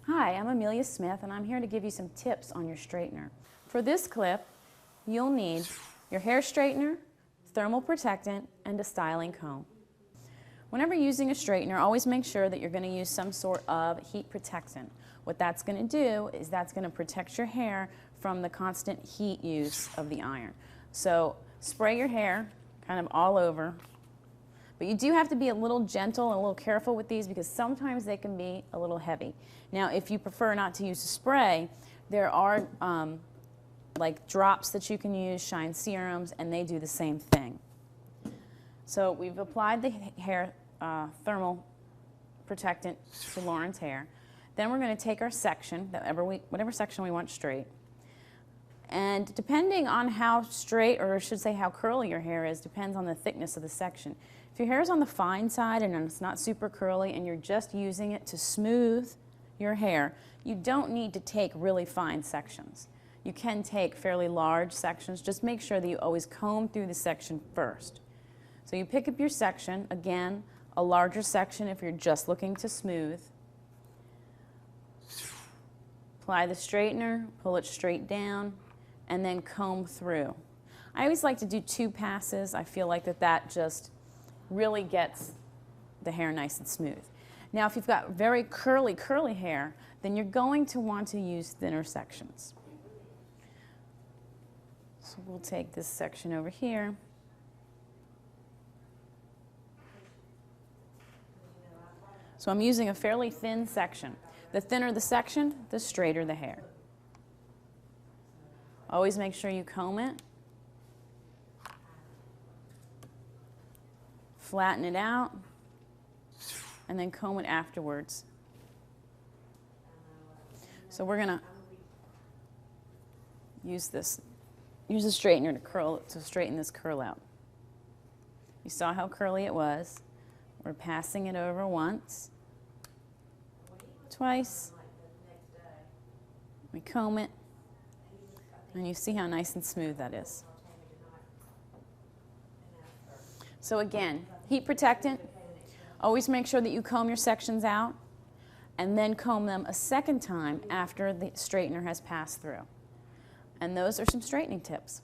Hi, I'm Amelia Smith and I'm here to give you some tips on your straightener. For this clip, you'll need your hair straightener, thermal protectant, and a styling comb. Whenever using a straightener, always make sure that you're going to use some sort of heat protectant. What that's going to do is that's going to protect your hair from the constant heat use of the iron. So spray your hair kind of all over. But you do have to be a little gentle and a little careful with these because sometimes they can be a little heavy. Now, if you prefer not to use a spray, there are like drops that you can use, shine serums, and they do the same thing. So we've applied the hair thermal protectant to Lauren's hair. Then we're going to take our section, whatever section we want straight. And depending on how straight, or I should say how curly your hair is, depends on the thickness of the section. If your hair is on the fine side and it's not super curly and you're just using it to smooth your hair, you don't need to take really fine sections. You can take fairly large sections. Just make sure that you always comb through the section first. So you pick up your section, again, a larger section if you're just looking to smooth. Apply the straightener, pull it straight down, and then comb through. I always like to do 2 passes. I feel like that just really gets the hair nice and smooth. Now, if you've got very curly hair, then you're going to want to use thinner sections. So we'll take this section over here. So I'm using a fairly thin section. The thinner the section, the straighter the hair. Always make sure you comb it. Flatten it out, and then comb it afterwards. So we're going to use the straightener to straighten this curl out. You saw how curly it was. We're passing it over once, twice. We comb it, and you see how nice and smooth that is. So again, heat protectant, always make sure that you comb your sections out and then comb them a second time after the straightener has passed through. And those are some straightening tips.